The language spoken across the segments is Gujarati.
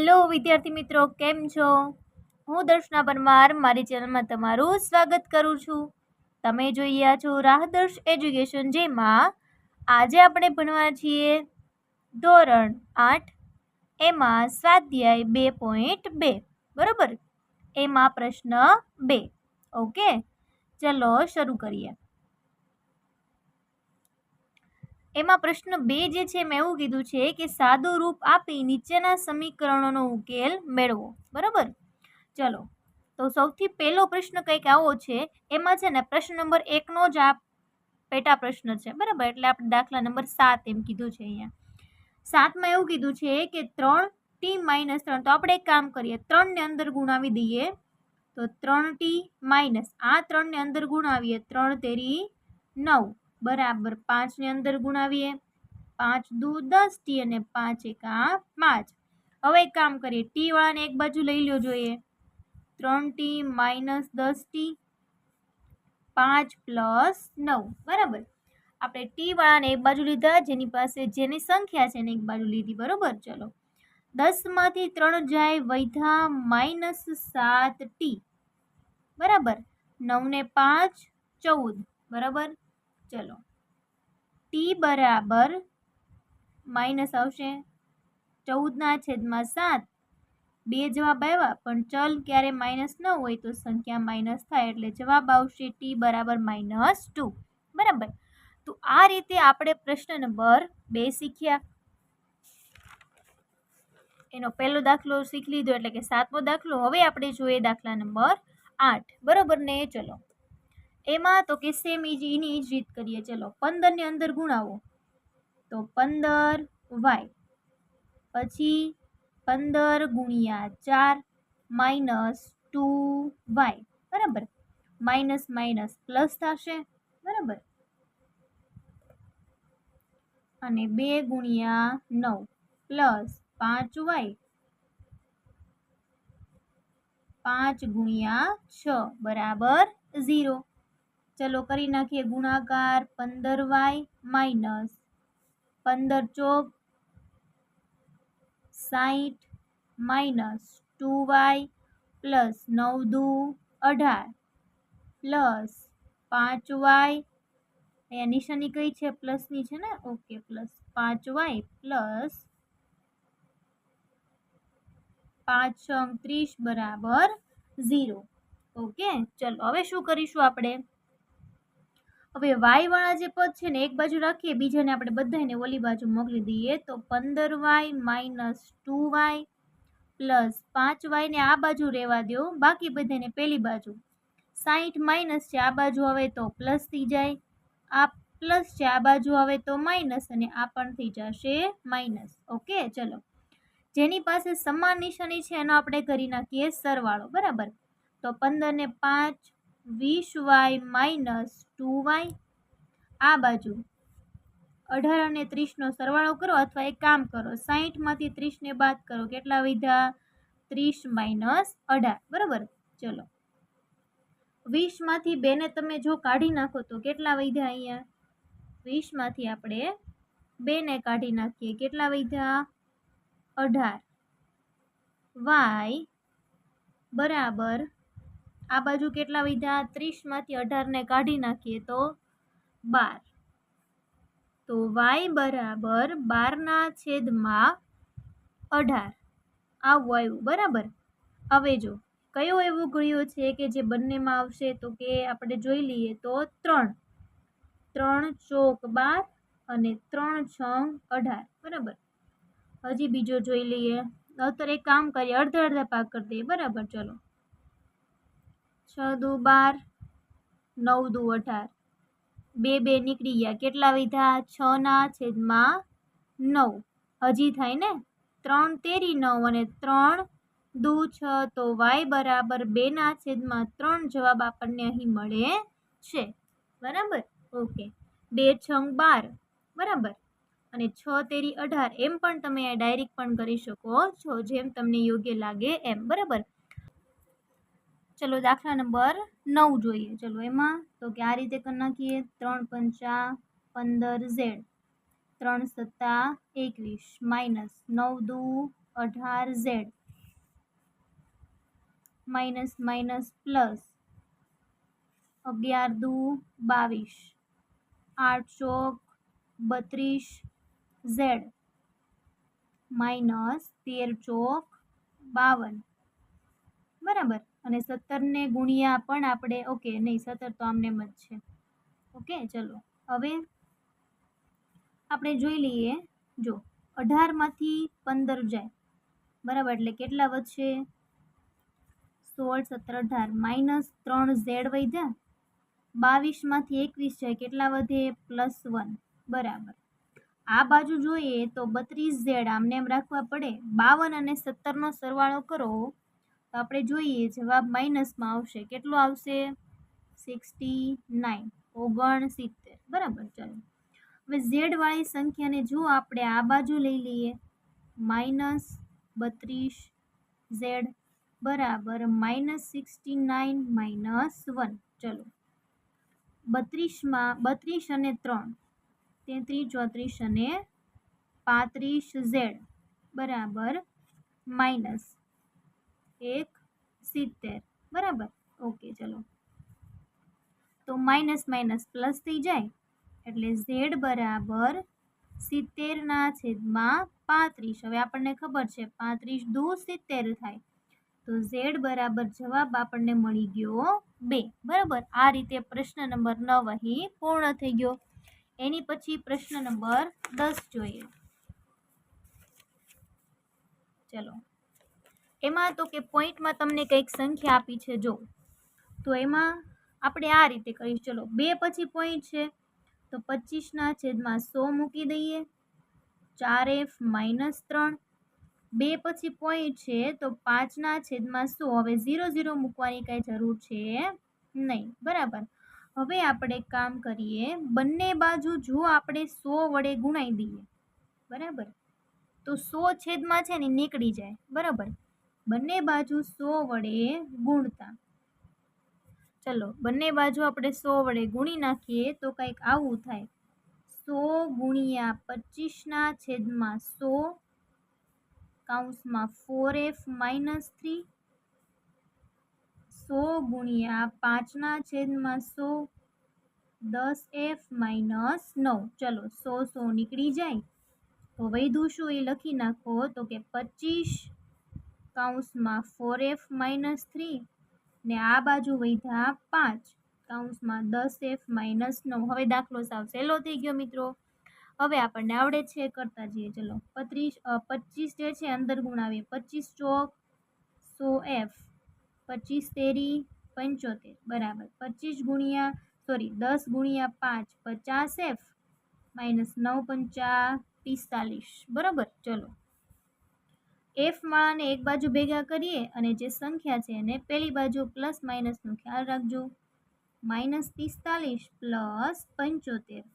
હેલો વિદ્યાર્થી મિત્રો, કેમ છો? હું દર્શના પરમાર મારી ચેનલમાં તમારું સ્વાગત કરું છું. તમે જોઈ રહ્યા છો રાહદર્શ એજ્યુકેશન, જેમાં આજે આપણે ભણવા છીએ ધોરણ 8 એમાં સ્વાધ્યાય 2.2. બરોબર, એમાં પ્રશ્ન 2. ઓકે, ચલો શરૂ કરીએ. એમાં પ્રશ્ન 2 જે છે મેં એવું કીધું છે કે સાદું રૂપ આપી નીચેના સમીકરણોનો ઉકેલ મેળવો. બરાબર, ચલો તો સૌથી પહેલો પ્રશ્ન કંઈક આવો છે. એમાં છે ને પ્રશ્ન નંબર 1 નો જ આ પેટા પ્રશ્ન છે. બરાબર, એટલે આપણે દાખલા નંબર 7 એમ કીધું છે. અહીંયા 7માં એવું કીધું છે કે 3t-3. તો આપણે એક કામ કરીએ, 3 ને અંદર ગુણાવી દઈએ. તો 3t માઇનસ આ 3 ને અંદર ગુણાવીએ, 3 તેરી 9 બરાબર 5 ને અંદર ગુણાવીએ, 5 દુ 10t અને 5 એકા 5. હવે એક કામ કરીએ, ટી વાળાને એક બાજુ લઈ લો જોઈએ. 3t minus 10t 5 plus 9. બરાબર, આપણે ટી વાળાને એક બાજુ લીધા, જેની પાસે જેની સંખ્યા છે એને એક બાજુ લીધી. બરોબર, ચલો 10 માંથી 3 જાય, વૈધા માઇનસ 7t. બરાબર, 9 ને 5 14. બરાબર, ચલો ટી બરાબર માઇનસ આવશે 14/7. 2 જવાબ આવ્યા, પણ ચલ ક્યારે માઇનસ ન હોય તો સંખ્યા માઇનસ થાય, એટલે જવાબ આવશે ટી બરાબર -2. બરાબર, તો આ રીતે આપણે પ્રશ્ન નંબર 2 શીખ્યા. એનો પહેલો દાખલો શીખી લીધો, એટલે કે 7મો દાખલો. હવે આપણે જોઈએ દાખલા નંબર 8. બરોબર ને, ચલો એમાં તો કે સેમ એની જ રીત કરીએ. ચલો 15 ને અંદર ગુણાવો, તો 15y પછી 15 ગુણ્યા 4 માઇનસ 2y. બરાબર, માઇનસ માઇનસ પ્લસ થશે. બરાબર, અને 2 ગુણ્યા 9 પ્લસ 5y 5 ગુણ્યા 6 બરાબર 0. ચલો કરી નાખીએ ગુણાકાર. 15y માઇનસ 15 ચોક 60 માઇનસ 2y પ્લસ 9 દુ 18 પ્લસ 5y. અહીંયા નિશાની કઈ છે? પ્લસની છે ને. ઓકે, પ્લસ 5y પ્લસ 5 30 બરાબર 0. ઓકે, ચલો હવે શું કરીશું આપણે? હવે y વાળા જે પદ છે ને એક બાજુ રાખીએ, બીજાને આપણે બધાને ઓલી બાજુ મોકલી દઈએ. તો 15y minus 2y plus 5y ને આ બાજુ રહેવા દો, બાકી બધાને પેલી બાજુ. 60 માઇનસ છે, આ બાજુ આવે તો પ્લસ થઈ જાય. આ પ્લસ છે, આ બાજુ આવે તો માઇનસ, અને આ પણ થઈ જશે માઇનસ. ઓકે, ચલો જેની પાસે સમાન નિશાની છે એનો આપણે કરી નાખીએ સરવાળો. બરાબર, તો 15 ને 5 20y માઇનસ 2y. આ બાજુ 18 અને 30 નો સરવાળો કરો, અથવા એક કામ કરો 60 માંથી 30 ને બાદ કરો. કેટલા વધ્યા? 30 માઇનસ 18. બરાબર, ચલો 20 માંથી 2 ને તમે જો કાઢી નાખો તો કેટલા વધ્યા? અહીંયા 20 માંથી આપણે 2 ને કાઢી નાખીએ, કેટલા વધ્યા? 18. y બરાબર આ બાજુ કેટલા વધ્યા? 30 માંથી 18 ને કાઢી નાખીએ તો 12. તો y બરાબર 12/18 આવું આવ્યું. બરાબર, હવે જો કયો એવો ગળ્યો છે કે જે બંનેમાં આવશે? તો કે આપણે જોઈ લઈએ તો 3 ચોક 12 અને 3 છંગ 18. બરાબર, હજી બીજો જોઈ લઈએ. અત્યારે એક કામ કરીએ, અડધા અડધા ભાગ કરી દઈએ. બરાબર, ચલો 6 દુ 12 9 દુ 18. 2 2 નીકળી ગયા, કેટલા વધ્યા? 6/9. હજી થાય ને 3 તેરી 9 અને 3 દુ 6. તો y બરાબર 2/3 જવાબ આપણને અહીં મળે છે. બરાબર, ઓકે 2 છંગ 12. બરાબર, અને 6 તેરી 18. એમ પણ તમે ડાયરેક્ટ પણ કરી શકો છો, જેમ તમને યોગ્ય લાગે એમ. બરાબર, ચલો દાખલા નંબર 9 જોઈએ. ચલો એમાં તો કે આ રીતે કરી નાખીએ. 3 પંચા 15z 3 સત્તા 21 માઇનસ 9 દુ 18z માઇનસ માઇનસ પ્લસ 11 દુ 22 8 ચોક 32z માઇનસ 13 ચોક 52 બરાબર. અને 17 ને ગુણ્યા પણ આપણે ઓકે નહીં 17 તો આમને જ છે. ઓકે ચલો હવે આપણે જોઈ લઈએ. જો 18 માંથી 15 જાય બરાબર એટલે કેટલા વધશે 16 17 18 માઇનસ 3z વધ્યા. 22 માંથી 21 જાય કેટલા વધે +1 બરાબર. આ બાજુ જોઈએ તો 32z આમને એમ રાખવા પડે. 52 અને 17 નો સરવાળો કરો તો આપણે જોઈએ જવાબ માઇનસમાં આવશે. કેટલો આવશે 69 69 બરાબર. ચાલો હવે ઝેડ વાળી સંખ્યાને જો આપણે આ બાજુ લઈ લઈએ -32z બરાબર -69 -1. ચલો 32 અને 3 33 34 અને 35z બરાબર -170 બરાબર. ઓકે ચલો તો માઇનસ માઇનસ પ્લસ થઈ જાય એટલે z બરાબર 70/35. હવે આપણને ખબર છે 35 દુ 70 થાય તો z બરાબર જવાબ આપણને મળી ગયો 2 બરાબર. આ રીતે પ્રશ્ન નંબર 9 અહીં પૂર્ણ થઈ ગયો. એની પછી પ્રશ્ન નંબર 10 જોઈએ. ચલો એમાં તો કે પોઈન્ટમાં તમને કંઈક સંખ્યા આપી છે જો તો એમાં આપણે આ રીતે કરીશું. ચલો 2 પછી પોઈન્ટ છે તો 25/100 મૂકી દઈએ 4f -3. 2 પછી પોઈન્ટ છે તો 5/100. હવે 0 0 મૂકવાની કઈ જરૂર છે નહીં બરાબર. હવે આપણે કામ કરીએ બંને બાજુ જો આપણે 100 વડે ગુણાઈ દઈએ બરાબર તો 100 છેદમાં છે ને નીકળી જાય બરાબર. બંને બાજુ 100 વડે ગુણતા ચલો બંને બાજુ આપણે 100 વડે ગુણી નાખીએ તો કંઈક આવું થાય 100 ગુણ્યા 25/100 કૌંસમાં 4f -3 100 ગુણ્યા 5/100 10f -9. ચલો 100 નીકળી જાય તો વધ્યું શું એ લખી નાખો તો કે 25 કૌંસમાં 4f -3 ને આ બાજુ વધ્યા 5 કૌંસમાં 10f -9. હવે દાખલો સાવ સહેલો થઈ ગયો મિત્રો. હવે આપણને આવડે છે કરતા જઈએ. ચલો 25 જે છે અંદર ગુણાવીએ 25 ચોક 100f 25 તેરી 75 બરાબર 25 ગુણ્યા 10 ગુણ્યા 5 50f -9 પંચા 45 બરાબર. ચલો f માળાને એક બાજુ ભેગા કરીએ અને જે સંખ્યા છે એને પેલી બાજુ પ્લસ માઇનસનો ખ્યાલ રાખજો -45 + 75.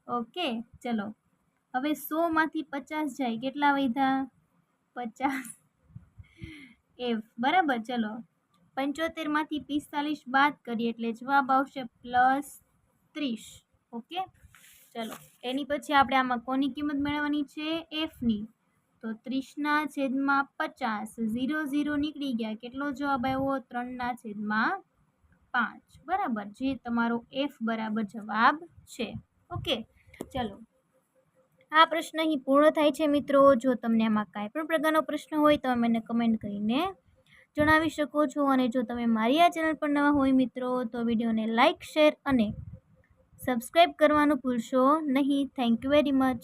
ઓકે ચલો હવે 100 માંથી 50 જાય કેટલા વધ્યા 50 f બરાબર. ચલો 75 માંથી 45 બાદ કરીએ એટલે જવાબ આવશે +30. ઓકે ચલો એની પછી આપણે આમાં કોની કિંમત મેળવવાની છે f ની તો 30/50 0 0 નીકળી ગયા કેટલો જવાબ આવ્યો 3/5 બરાબર જે તમારો f બરાબર જવાબ છે. ઓકે ચલો આ પ્રશ્ન અહીં પૂર્ણ થાય છે મિત્રો. જો તમને આમાં કાંઈ પણ પ્રકારનો પ્રશ્ન હોય તો મને કમેન્ટ કરીને જણાવી શકો છો. અને જો તમે મારી આ ચેનલ પર નવા હોય મિત્રો તો વિડીયોને લાઇક શેર અને સબસ્ક્રાઈબ કરવાનું ભૂલશો નહીં. Thank you very much.